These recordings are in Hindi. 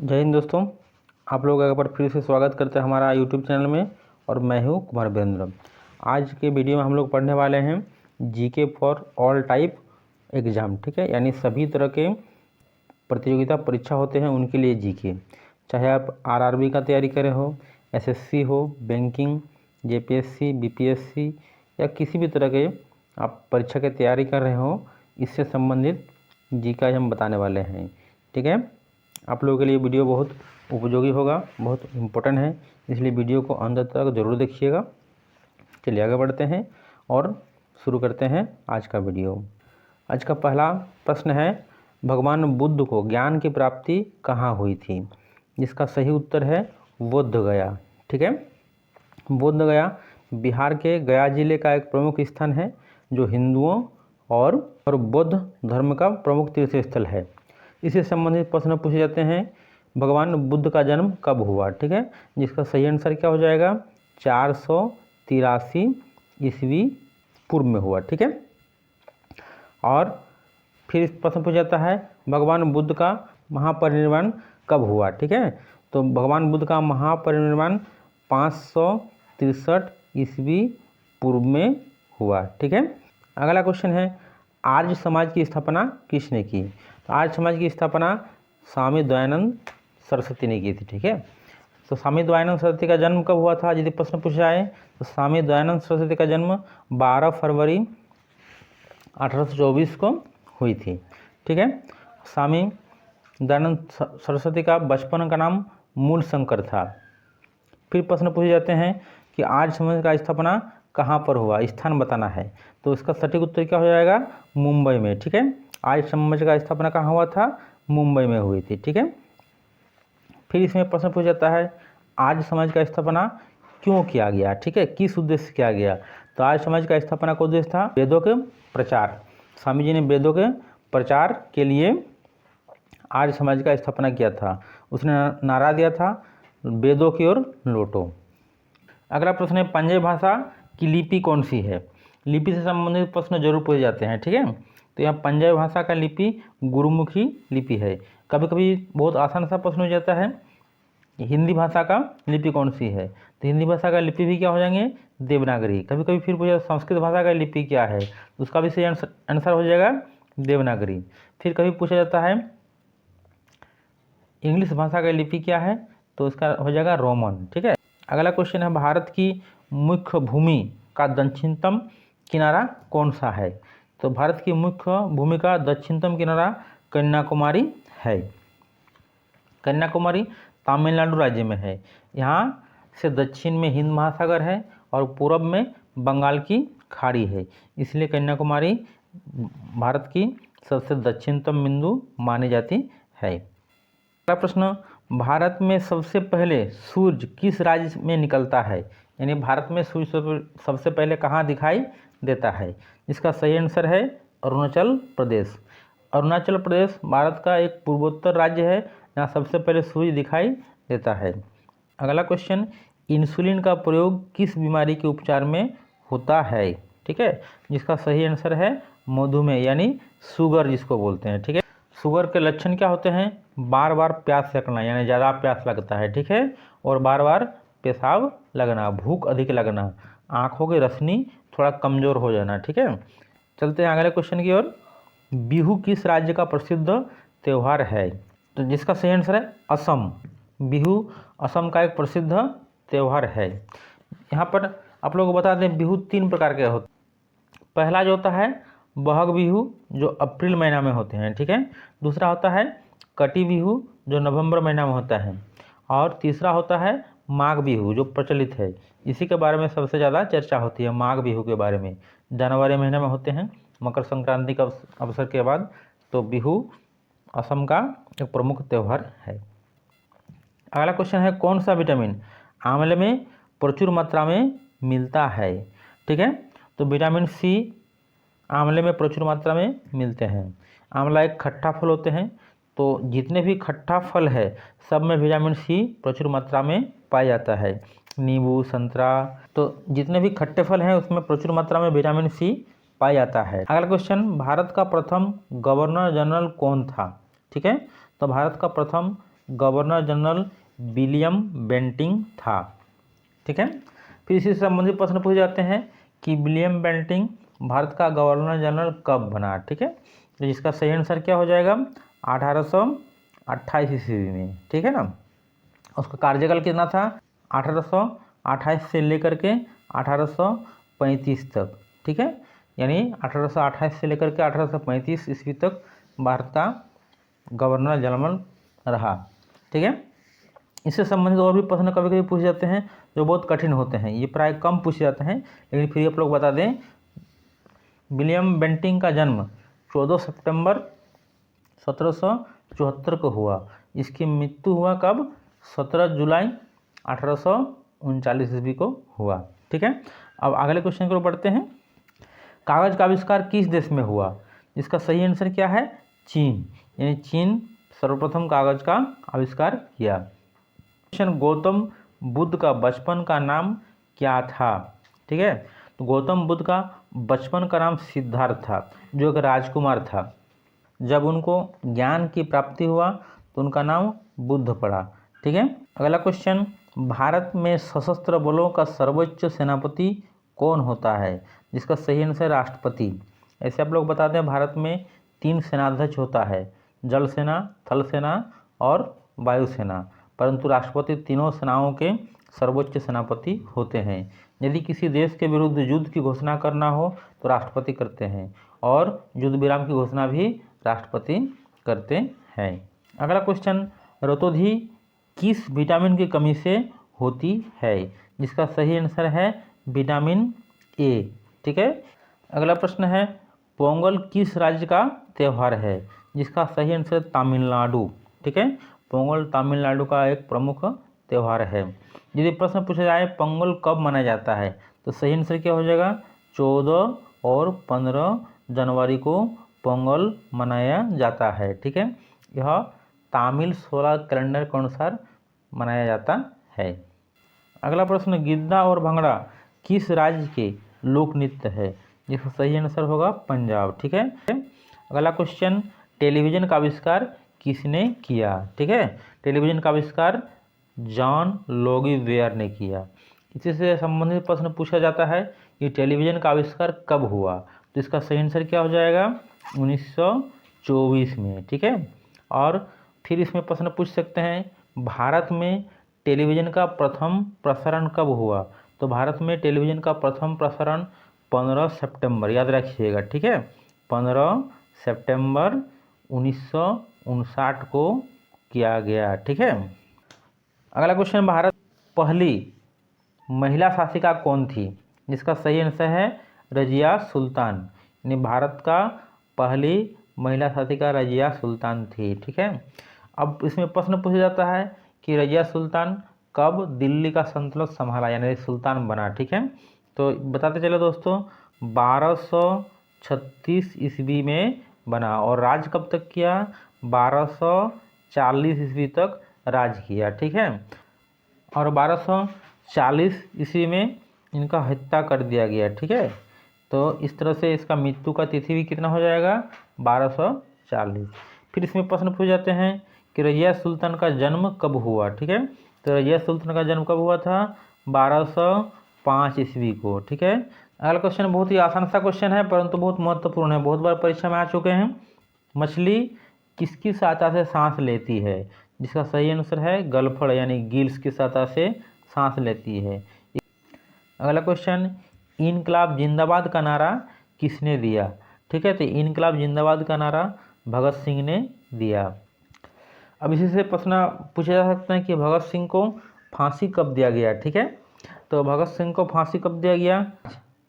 जय हिंद दोस्तों, आप लोग एक बार फिर से स्वागत करते हैं हमारा यूट्यूब चैनल में। और मैं हूं कुमार वीरेंद्र। आज के वीडियो में हम लोग पढ़ने वाले हैं GK for all type exam. ठीक है, यानी सभी तरह के प्रतियोगिता परीक्षा होते हैं उनके लिए जीके। चाहे आप आरआरबी का तैयारी करें हो, एसएससी हो, बैंकिंग, जेपीएससी, बीपीएससी या किसी भी तरह के आप परीक्षा की तैयारी कर रहे हो, इससे संबंधित जीके हम बताने वाले हैं। ठीक है, आप लोगों के लिए वीडियो बहुत उपयोगी होगा, बहुत इम्पोर्टेंट है, इसलिए वीडियो को अंत तक जरूर देखिएगा। चलिए आगे बढ़ते हैं और शुरू करते हैं आज का वीडियो। आज का पहला प्रश्न है, भगवान बुद्ध को ज्ञान की प्राप्ति कहाँ हुई थी? जिसका सही उत्तर है बोध गया। ठीक है, बोध गया बिहार के गया जिले का एक प्रमुख स्थान है जो हिंदुओं और बौद्ध धर्म का प्रमुख तीर्थ स्थल है। इससे संबंधित प्रश्न पूछे जाते हैं, भगवान बुद्ध का जन्म कब हुआ? ठीक है, जिसका सही आंसर क्या हो जाएगा? 483 ईस्वी पूर्व में हुआ। ठीक है, और फिर प्रश्न पूछा जाता है, भगवान बुद्ध का महापरिनिर्वाण कब हुआ? ठीक है, तो भगवान बुद्ध का महापरिनिर्वाण 563 ईस्वी पूर्व में हुआ। ठीक है, अगला क्वेश्चन है, आर्य समाज की स्थापना किसने की? तो आर्य समाज की स्थापना स्वामी दयानंद सरस्वती ने की थी। ठीक है, तो स्वामी दयानंद सरस्वती का जन्म कब हुआ था? यदि प्रश्न पूछा जाए तो स्वामी दयानंद सरस्वती का जन्म 12 फरवरी 1824 को हुई थी। ठीक है, स्वामी दयानंद सरस्वती का बचपन का नाम मूल शंकर था। फिर प्रश्न पूछे जाते हैं कि आर्य समाज का स्थापना कहाँ पर हुआ? स्थान बताना है, तो इसका सटीक उत्तर क्या हो जाएगा? मुंबई में। ठीक है, आर्य समाज का स्थापना कहाँ हुआ था? मुंबई में हुई थी। ठीक है, फिर इसमें प्रश्न पूछा जाता है, आर्य समाज का स्थापना क्यों किया गया? ठीक है, किस उद्देश्य से किया गया? तो आर्य समाज का स्थापना का उद्देश्य था वेदों के प्रचार। स्वामी जी ने वेदों के प्रचार के लिए आर्य समाज का स्थापना किया था। उसने नारा दिया था, वेदों की ओर लौटो। अगला प्रश्न है, पंजाबी भाषा की लिपि कौन सी है? लिपि से संबंधित प्रश्न जरूर पूछे जाते हैं। ठीक है, तो यहाँ पंजाबी भाषा का लिपि गुरुमुखी लिपि है। कभी कभी बहुत आसान सा प्रश्न हो जाता है, हिंदी भाषा का लिपि कौन सी है? तो हिंदी भाषा का लिपि भी क्या हो जाएंगे? देवनागरी। कभी कभी फिर पूछा संस्कृत भाषा का लिपि क्या है? उसका भी सही आंसर हो जाएगा देवनागरी। फिर कभी पूछा जाता है इंग्लिश भाषा का लिपि क्या है? तो उसका हो जाएगा रोमन। ठीक है, अगला क्वेश्चन है, भारत की मुख्य भूमि का दक्षिणतम किनारा कौन सा है? तो भारत की मुख्य भूमि का दक्षिणतम किनारा कन्याकुमारी है। कन्याकुमारी तमिलनाडु राज्य में है। यहाँ से दक्षिण में हिंद महासागर है और पूर्व में बंगाल की खाड़ी है, इसलिए कन्याकुमारी भारत की सबसे दक्षिणतम बिंदु मानी जाती है। अगला प्रश्न, भारत में सबसे पहले सूर्य किस राज्य में निकलता है? यानी भारत में सूर्य सबसे पहले कहाँ दिखाई देता है? इसका सही आंसर है अरुणाचल प्रदेश। अरुणाचल प्रदेश भारत का एक पूर्वोत्तर राज्य है जहाँ सबसे पहले सूर्य दिखाई देता है। अगला क्वेश्चन, इंसुलिन का प्रयोग किस बीमारी के उपचार में होता है? ठीक है, जिसका सही आंसर है मधुमेह यानी शुगर जिसको बोलते हैं। ठीक है, शुगर के लक्षण क्या होते हैं? बार बार प्यास लगना, यानी ज़्यादा प्यास लगता है। ठीक है, और बार बार पेशाब लगना, भूख अधिक लगना, आँखों की रोशनी थोड़ा कमज़ोर हो जाना। ठीक है, चलते हैं अगले क्वेश्चन की ओर। बिहू किस राज्य का प्रसिद्ध त्यौहार है? तो जिसका सही आंसर है असम। बिहू असम का एक प्रसिद्ध त्यौहार है। यहाँ पर आप लोगों को बता दें, बिहू 3 प्रकार के होते हैं। पहला जो होता है बहग बिहू, जो अप्रैल महीना में होते हैं। ठीक है, दूसरा होता है कटी बिहू जो नवंबर महीना में होता है, और तीसरा होता है माघ बिहू जो प्रचलित है। इसी के बारे में सबसे ज़्यादा चर्चा होती है, माघ बिहू के बारे में। जनवरी महीने में होते हैं, मकर संक्रांति का अवसर के बाद। तो बिहू असम का एक प्रमुख त्यौहार है। अगला क्वेश्चन है, कौन सा विटामिन आंवले में प्रचुर मात्रा में मिलता है? ठीक है, तो विटामिन सी आंवले में प्रचुर मात्रा में मिलते हैं। आंवला एक खट्टा फल होते हैं, तो जितने भी खट्टा फल है सब में विटामिन सी प्रचुर मात्रा में पाया जाता है। नींबू, संतरा, तो जितने भी खट्टे फल हैं उसमें प्रचुर मात्रा में विटामिन सी पाया जाता है। अगला क्वेश्चन, भारत का प्रथम गवर्नर जनरल कौन था? ठीक है, तो भारत का प्रथम गवर्नर जनरल विलियम बेंटिंक था। ठीक है, फिर इसी से संबंधित प्रश्न पूछे जाते हैं कि विलियम बेंटिंक भारत का गवर्नर जनरल कब बना। ठीक है, तो इसका सही आंसर क्या हो जाएगा, 1828 ईस्वी में। ठीक है ना, उसका कार्यकाल कितना था, 1828 से लेकर के 1835 तक। ठीक है, यानी 1828 से लेकर के 1835 ईस्वी तक भारत का गवर्नर जनरल रहा। ठीक है, इससे संबंधित और भी प्रश्न कभी कभी पूछे जाते हैं जो बहुत कठिन होते हैं, ये प्राय कम पूछे जाते हैं, लेकिन फिर आप लोग बता दें, विलियम बेंटिंक का जन्म 14 सितंबर 1774 को हुआ। इसकी मृत्यु हुआ कब, 17 जुलाई 1839 ईस्वी को हुआ। ठीक है, अब अगले क्वेश्चन को पढ़ते हैं। कागज का आविष्कार किस देश में हुआ। इसका सही आंसर क्या है, चीन, यानी चीन सर्वप्रथम कागज का आविष्कार किया। क्वेश्चन, गौतम बुद्ध का बचपन का नाम क्या था। ठीक है, तो गौतम बुद्ध का बचपन का नाम सिद्धार्थ था, जो एक राजकुमार था। जब उनको ज्ञान की प्राप्ति हुआ तो उनका नाम बुद्ध पड़ा। ठीक है, अगला क्वेश्चन, भारत में सशस्त्र बलों का सर्वोच्च सेनापति कौन होता है। जिसका सही आंसर राष्ट्रपति। ऐसे आप लोग बताते हैं, भारत में 3 सेनाध्यक्ष होता है, जल सेना, थल सेना और वायुसेना, परंतु राष्ट्रपति तीनों सेनाओं के सर्वोच्च सेनापति होते हैं। यदि किसी देश के विरुद्ध युद्ध की घोषणा करना हो तो राष्ट्रपति करते हैं, और युद्ध विराम की घोषणा भी राष्ट्रपति करते हैं। अगला क्वेश्चन, रतौंधी किस विटामिन की कमी से होती है। जिसका सही आंसर है विटामिन ए। ठीक है, अगला प्रश्न है, पोंगल किस राज्य का त्यौहार है। जिसका सही आंसर तमिलनाडु। ठीक है, पोंगल तमिलनाडु का एक प्रमुख त्यौहार है। यदि प्रश्न पूछा जाए पोंगल कब मनाया जाता है, तो सही आंसर क्या हो जाएगा, 14 और 15 जनवरी को पोंगल मनाया जाता है। ठीक है, यह तमिल सोलर कैलेंडर के अनुसार मनाया जाता है। अगला प्रश्न, गिद्दा और भंगड़ा किस राज्य के लोक नृत्य है। जिसका सही आंसर होगा पंजाब। ठीक है, अगला क्वेश्चन, टेलीविजन का आविष्कार किसने किया। ठीक है, टेलीविजन का आविष्कार जॉन लोगी वेयर ने किया। इसी से संबंधित प्रश्न पूछा जाता है कि टेलीविजन का आविष्कार कब हुआ, तो इसका सही आंसर क्या हो जाएगा, 1924 में। ठीक है, और फिर इसमें प्रश्न पूछ सकते हैं, भारत में टेलीविज़न का प्रथम प्रसारण कब हुआ। तो भारत में टेलीविज़न का प्रथम प्रसारण 15 सितंबर, याद रखिएगा। ठीक है, 15 सितंबर 1959 को किया गया। ठीक है, अगला क्वेश्चन, भारत पहली महिला शासिका कौन थी। जिसका सही आंसर है रजिया सुल्तान, यानी भारत का पहली महिला शासिका रजिया सुल्तान थी। ठीक है, अब इसमें प्रश्न पूछा जाता है कि रजिया सुल्तान कब दिल्ली का सल्तनत संभाला, यानी सुल्तान बना। ठीक है, तो बताते चलो दोस्तों, 1236 ईस्वी में बना, और राज कब तक किया, 1240 ईस्वी तक राज किया। ठीक है, और 1240 ईस्वी में इनका हत्या कर दिया गया। ठीक है, तो इस तरह से इसका मृत्यु का तिथि भी कितना हो जाएगा, 1240। फिर इसमें प्रश्न पूछ जाते हैं कि रजिया सुल्तान का जन्म कब हुआ। ठीक है, तो रजिया सुल्तान का जन्म कब हुआ था, 1205 ईस्वी को। ठीक है, अगला क्वेश्चन बहुत ही आसान सा क्वेश्चन है, परंतु बहुत महत्वपूर्ण है, बहुत बार परीक्षा में आ चुके हैं। मछली किसकी सहायता से सांस लेती है। जिसका सही आंसर है गलफड़, यानी गिल्स की सहायता से सांस लेती है। अगला क्वेश्चन, इनकलाब जिंदाबाद का नारा किसने दिया। ठीक है, तो इनकलाब जिंदाबाद का नारा भगत सिंह ने दिया। अब इसी से प्रश्न पूछा जा सकता है कि भगत सिंह को फांसी कब दिया गया। ठीक है, तो भगत सिंह को फांसी कब दिया गया,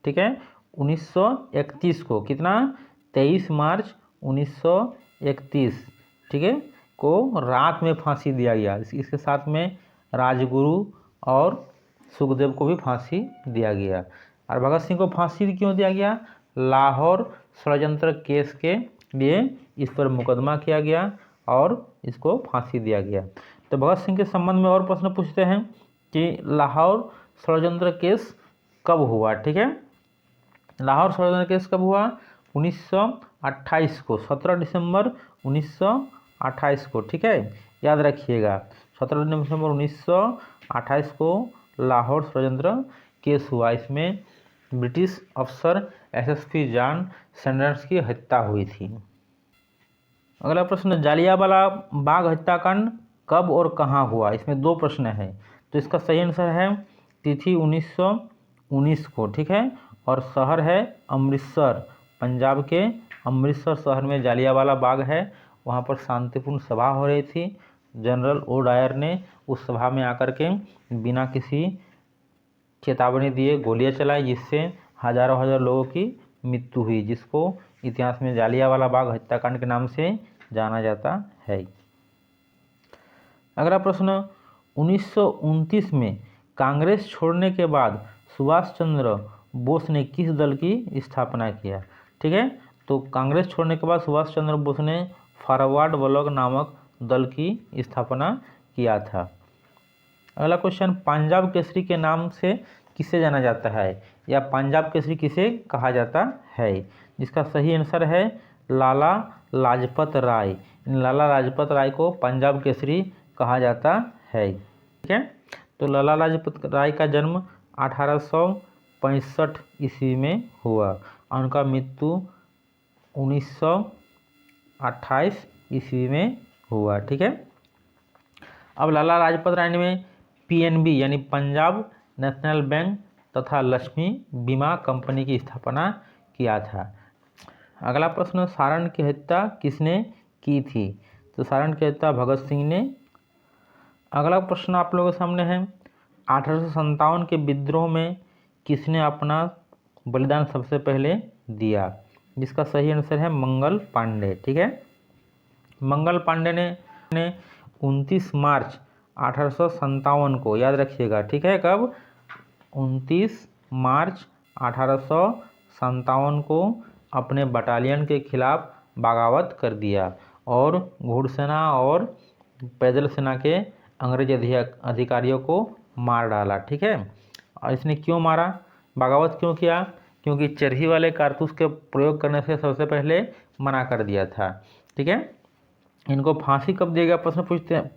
ठीक है, 1931 को। कितना, 23 मार्च 1931, ठीक है, को रात में फांसी दिया गया। इसके साथ में राजगुरु और सुखदेव को भी फांसी दिया गया। और भगत सिंह को फांसी क्यों दिया गया, लाहौर षड्यंत्र केस के लिए इस पर मुकदमा किया गया और इसको फांसी दिया गया। तो भगत सिंह के संबंध में और प्रश्न पूछते हैं कि लाहौर षड्यंत्र केस कब हुआ। ठीक है, लाहौर षड्यंत्र केस कब हुआ, 1928 को, 17 दिसंबर 1928 को। ठीक है, याद रखिएगा 17 दिसंबर 1928 को लाहौर षड्यंत्र केस हुआ। इसमें ब्रिटिश अफसर एसएसपी जॉन सैंडर्स की हत्या हुई थी। अगला प्रश्न, जालियांवाला बाग हत्याकांड कब और कहाँ हुआ? इसमें 2 प्रश्न है, तो इसका सही आंसर है तिथि 1919 को, ठीक है। और शहर है अमृतसर, पंजाब के अमृतसर शहर में जालियांवाला बाग है। वहाँ पर शांतिपूर्ण सभा हो रही थी। जनरल ओ डायर ने उस सभा में आकर के बिना किसी चेतावनी दिए गोलियां चलाई, जिससे हजारों लोगों की मृत्यु हुई, जिसको इतिहास में जालियांवाला बाग हत्याकांड के नाम से जाना जाता है। अगला प्रश्न, 1929 में कांग्रेस छोड़ने के बाद सुभाष चंद्र बोस ने किस दल की स्थापना किया? ठीक है, तो कांग्रेस छोड़ने के बाद सुभाष चंद्र बोस ने फॉरवर्ड ब्लॉक नामक दल की स्थापना किया था। अगला क्वेश्चन, पंजाब केसरी के नाम से किसे जाना जाता है, या पंजाब केसरी किसे कहा जाता है? जिसका सही आंसर है लाला लाजपत राय। लाला लाजपत राय को पंजाब केसरी कहा जाता है, ठीक है। तो लाला लाजपत राय का जन्म 1865 ईस्वी में हुआ और उनका मृत्यु 1928 ईस्वी में हुआ, ठीक है। अब लाला लाजपत राय ने पीएनबी यानी पंजाब नेशनल बैंक तथा लक्ष्मी बीमा कंपनी की स्थापना किया था। अगला प्रश्न, सारण की हत्या किसने की थी? तो सारण की हत्या भगत सिंह ने। अगला प्रश्न आप लोगों के सामने है, 1857 के विद्रोह में किसने अपना बलिदान सबसे पहले दिया? जिसका सही आंसर है मंगल पांडे, ठीक है। मंगल पांडे ने 29 मार्च 1857 को, याद रखिएगा, ठीक है, कब? 29 मार्च 1857 को अपने बटालियन के खिलाफ बगावत कर दिया और घुड़सेना और पैदल सेना के अंग्रेज अधिकारियों को मार डाला, ठीक है। और इसने क्यों मारा, बगावत क्यों किया? क्योंकि चरही वाले कारतूस के प्रयोग करने से सबसे पहले मना कर दिया था, ठीक है। इनको फांसी कब दिया गया प्रश्न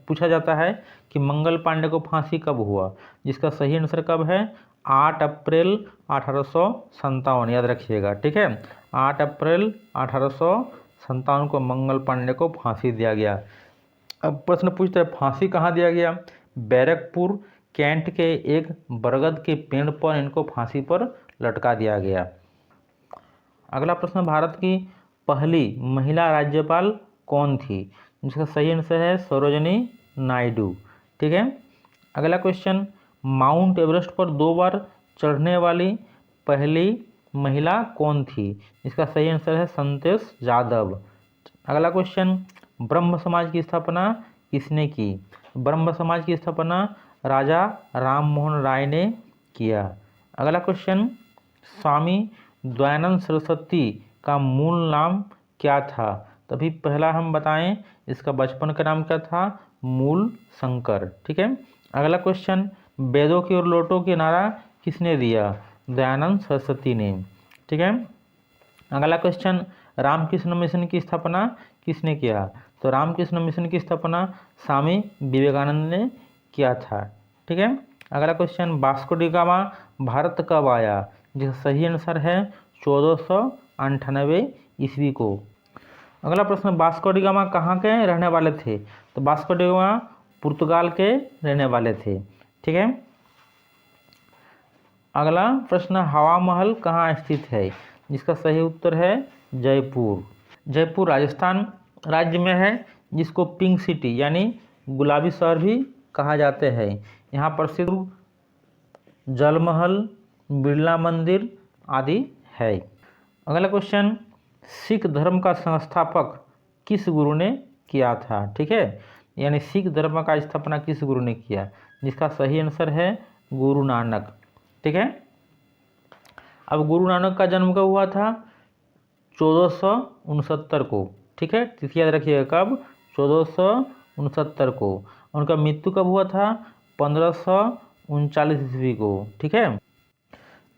पूछा जाता है कि मंगल पांडे को फांसी कब हुआ? जिसका सही आंसर कब है? 8 अप्रैल 1857, याद रखिएगा, ठीक है। 8 अप्रैल 1857 को मंगल पांडे को फांसी दिया गया। अब प्रश्न पूछते हैं फांसी कहाँ दिया गया? बैरकपुर कैंट के एक बरगद के पेड़ पर इनको फांसी पर लटका दिया गया। अगला प्रश्न, भारत की पहली महिला राज्यपाल कौन थी? जिसका सही आंसर है सरोजिनी नायडू, ठीक है। अगला क्वेश्चन, माउंट एवरेस्ट पर 2 बार चढ़ने वाली पहली महिला कौन थी? इसका सही आंसर है संतोष जाधव। अगला क्वेश्चन, ब्रह्म समाज की स्थापना किसने की? ब्रह्म समाज की स्थापना राजा राम मोहन राय ने किया। अगला क्वेश्चन, स्वामी दयानंद सरस्वती का मूल नाम क्या था? तभी पहला हम बताएं, इसका बचपन का नाम क्या था? मूल शंकर, ठीक है। अगला क्वेश्चन, वेदों की ओर लौटो की नारा किसने दिया? दयानंद सरस्वती ने, ठीक है। अगला क्वेश्चन, रामकृष्ण मिशन की स्थापना किसने किया? तो रामकृष्ण मिशन की स्थापना स्वामी विवेकानंद ने किया था, ठीक है। अगला question, Vasco D gamma Bharat कब आया? जिसका सही आंसर है 1498 ईस्वी को। अगला प्रश्न, वास्को डी गामा कहाँ के रहने वाले थे? तो वास्को डी गामा पुर्तगाल के रहने वाले थे, ठीक है। अगला प्रश्न, हवा महल कहाँ स्थित है? जिसका सही उत्तर है जयपुर। जयपुर राजस्थान राज्य में है, जिसको पिंक सिटी यानी गुलाबी शहर भी कहा जाते हैं। यहाँ प्रसिद्ध जल महल, बिरला मंदिर आदि है। अगला क्वेश्चन, सिख धर्म का संस्थापक किस गुरु ने किया था? ठीक है, यानी सिख धर्म का स्थापना किस गुरु ने किया? जिसका सही आंसर है गुरु नानक, ठीक है। अब गुरु नानक का जन्म कब हुआ था? 1469 को, ठीक है, तिथि याद रखिएगा कब? 1469 को। उनका मृत्यु कब हुआ था? 1539 ईस्वी को, ठीक है।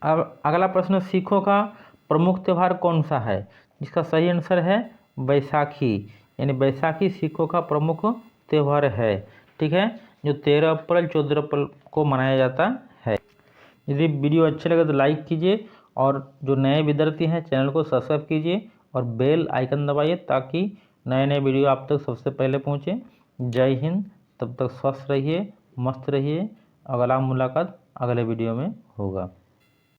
अब अगला प्रश्न, सिखों का प्रमुख त्यौहार कौन सा है? जिसका सही आंसर है बैसाखी, यानी बैसाखी सिखों का प्रमुख त्यौहार है, ठीक है, जो 13 अप्रैल 14 अप्रैल को मनाया जाता है। यदि वीडियो अच्छे लगे तो लाइक कीजिए और जो नए विद्यार्थी हैं चैनल को सब्सक्राइब कीजिए और बेल आइकन दबाइए ताकि नए नए वीडियो आप तक सबसे पहले पहुँचे। जय हिंद, तब तक स्वस्थ रहिए, मस्त रहिए। अगला मुलाकात अगले वीडियो में होगा।